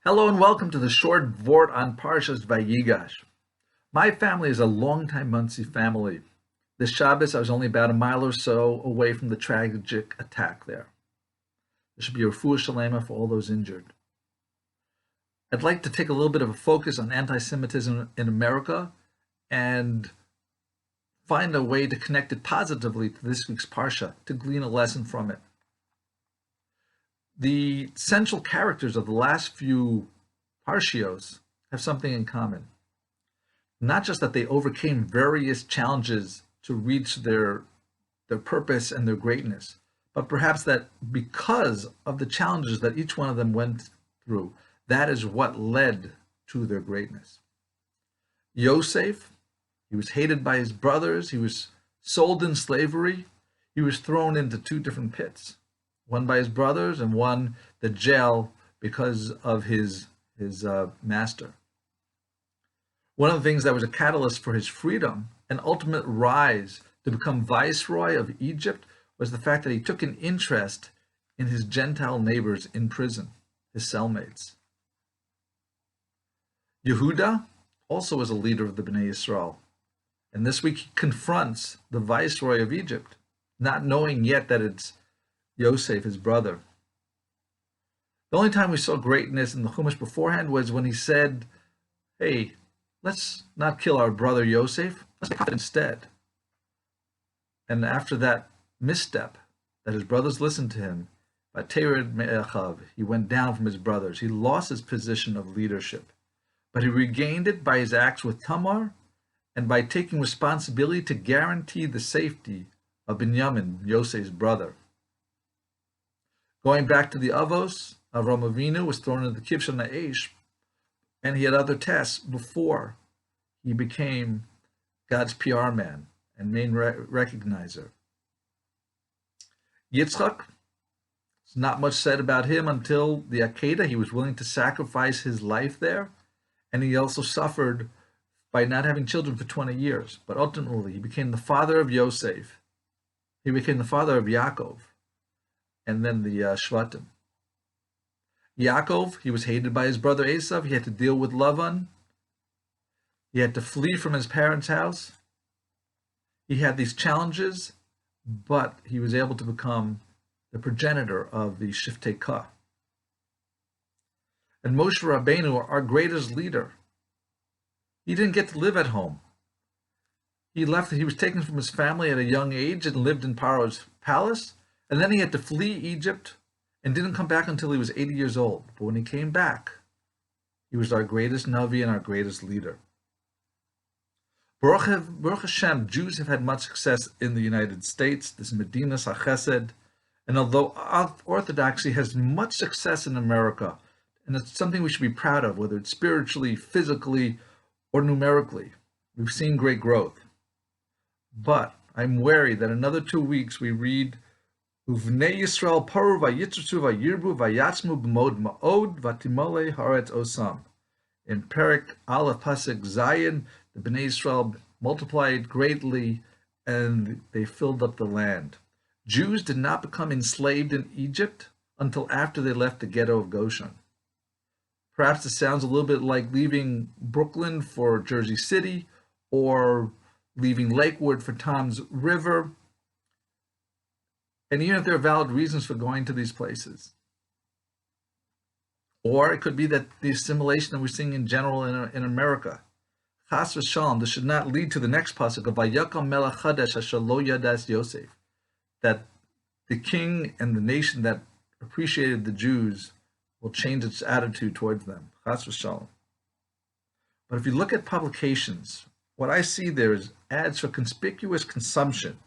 Hello and welcome to the short Vort on Parshas Vayigash. My family is a longtime Muncie family. This Shabbos, I was only about a mile or so away from the tragic attack there. There should be a refuah shalema for all those injured. I'd like to take a little bit of a focus on anti-Semitism in America and find a way to connect it positively to this week's Parsha, to glean a lesson from it. The central characters of the last few Parshios have something in common. Not just that they overcame various challenges to reach their purpose and their greatness, but perhaps that because of the challenges that each one of them went through, that is what led to their greatness. Yosef, he was hated by his brothers, he was sold in slavery, he was thrown into two different pits. One by his brothers and one the jail because of his master. One of the things that was a catalyst for his freedom and ultimate rise to become viceroy of Egypt was the fact that he took an interest in his Gentile neighbors in prison, his cellmates. Yehuda also was a leader of the Bnei Yisrael, and this week he confronts the viceroy of Egypt, not knowing yet that it's Yosef, his brother. The only time we saw greatness in the Chumash beforehand was when he said, hey, let's not kill our brother Yosef, let's make it instead. And after that misstep, that his brothers listened to him, he went down from his brothers. He lost his position of leadership, but he regained it by his acts with Tamar and by taking responsibility to guarantee the safety of Binyamin, Yosef's brother. Going back to the Avos, Avram Avinu was thrown into the Kibshan Aish, and he had other tasks before he became God's PR man and main recognizer. Yitzchak, there's not much said about him until the Akedah. He was willing to sacrifice his life there, and he also suffered by not having children for 20 years. But ultimately, he became the father of Yosef. He became the father of Yaakov, and then the Shvatim. Yaakov, he was hated by his brother Esav. He had to deal with Lavan. He had to flee from his parents' house. He had these challenges, but he was able to become the progenitor of the Shiftei Ka. And Moshe Rabbeinu, our greatest leader, he didn't get to live at home. He was taken from his family at a young age and lived in Paro's palace. And then he had to flee Egypt and didn't come back until he was 80 years old. But when he came back, he was our greatest Navi and our greatest leader. Baruch Hashem, Jews have had much success in the United States, this Medinas HaChesed. And although Orthodoxy has much success in America, and it's something we should be proud of, whether it's spiritually, physically, or numerically, we've seen great growth. But I'm wary that another 2 weeks we read Uvnei Yisrael paru vayitzu vayirbu vayatzmu b'mod ma'od vatimole haaretz osam. In Perek Aleph Pasuk Zayin, the Bnei Yisrael multiplied greatly and they filled up the land. Jews did not become enslaved in Egypt until after they left the ghetto of Goshen. Perhaps this sounds a little bit like leaving Brooklyn for Jersey City or leaving Lakewood for Tom's River. And even if there are valid reasons for going to these places. Or it could be that the assimilation that we're seeing in general in America, Chas v'shalom, this should not lead to the next pasuk of Vayakam melech chadesh asher lo yadas Yosef, that the king and the nation that appreciated the Jews will change its attitude towards them. Chas v'shalom. But if you look at publications, what I see there is ads for conspicuous consumption.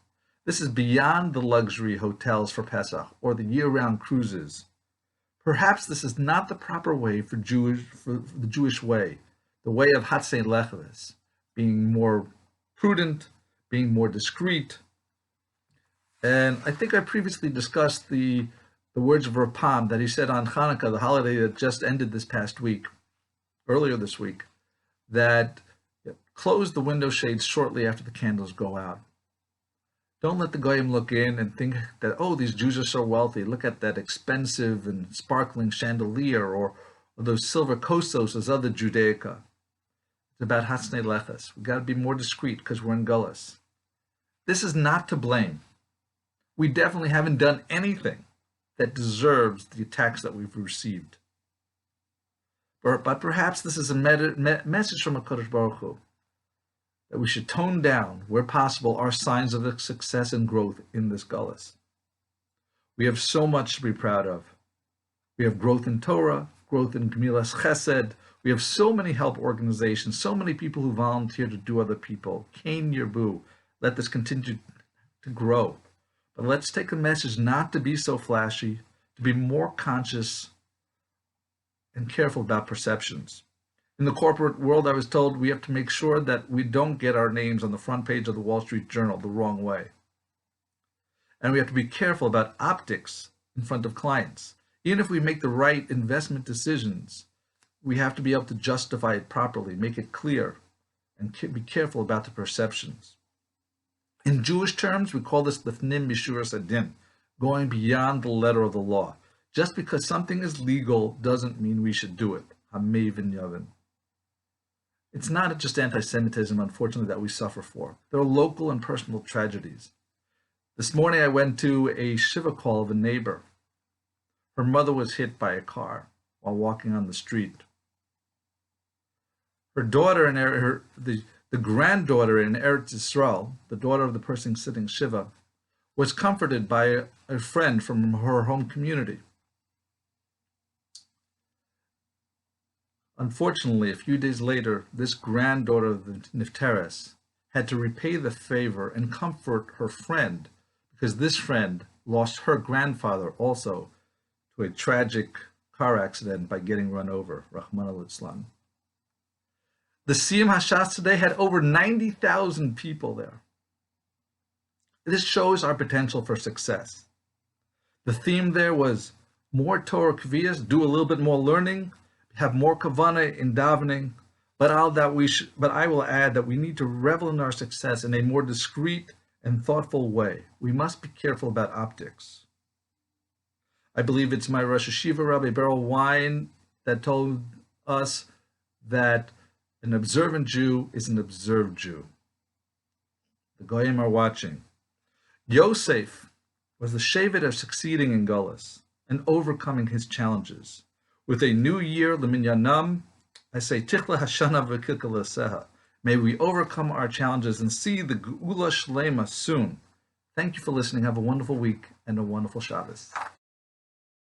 This is beyond the luxury hotels for Pesach or the year-round cruises. Perhaps this is not the proper way for the Jewish way, the way of Hatzei Lechavis, being more prudent, being more discreet. And I think I previously discussed the words of Rapam that he said on Hanukkah, the holiday that just ended this past week, earlier this week, that close the window shades shortly after the candles go out. Don't let the goyim look in and think that, oh, these Jews are so wealthy. Look at that expensive and sparkling chandelier, or or those silver kostos as other Judaica. It's about Hatsnei Leches. We've got to be more discreet because we're in Gullus. This is not to blame. We definitely haven't done anything that deserves the attacks that we've received. But perhaps this is a message from HaKadosh Baruch Hu, that we should tone down, where possible, our signs of success and growth in this Gullus. We have so much to be proud of. We have growth in Torah, growth in Gemilas Chesed. We have so many help organizations, so many people who volunteer to do other people. Kain Yerbu. Let this continue to grow. But let's take a message not to be so flashy, to be more conscious and careful about perceptions. In the corporate world, I was told we have to make sure that we don't get our names on the front page of the Wall Street Journal the wrong way. And we have to be careful about optics in front of clients. Even if we make the right investment decisions, we have to be able to justify it properly, make it clear, and be careful about the perceptions. In Jewish terms, we call this lifnim mishuras adin, going beyond the letter of the law. Just because something is legal doesn't mean we should do it. Hamei v'nyavin. It's not just anti-Semitism, unfortunately, that we suffer for. There are local and personal tragedies. This morning I went to a shiva call of a neighbor. Her mother was hit by a car while walking on the street. Her daughter and the granddaughter in Eretz Yisrael, the daughter of the person sitting shiva, was comforted by a friend from her home community. Unfortunately, a few days later, this granddaughter of the Nifteres had to repay the favor and comfort her friend, because this friend lost her grandfather also to a tragic car accident by getting run over, Rahman al-Islam. The Siyum Hashas today had over 90,000 people there. This shows our potential for success. The theme there was more Torah Kviyas, do a little bit more learning, have more kavanah in davening, but I will add that we need to revel in our success in a more discreet and thoughtful way. We must be careful about optics. I believe it's my Rosh Hashiva, Rabbi Beryl Wein, that told us that an observant Jew is an observed Jew. The Goyim are watching. Yosef was the shevet of succeeding in Gullus and overcoming his challenges. With a new year, L'minyanam, I say, Tichla Hashana v'kilka l'seha. May we overcome our challenges and see the Geula Shlema soon. Thank you for listening. Have a wonderful week and a wonderful Shabbos.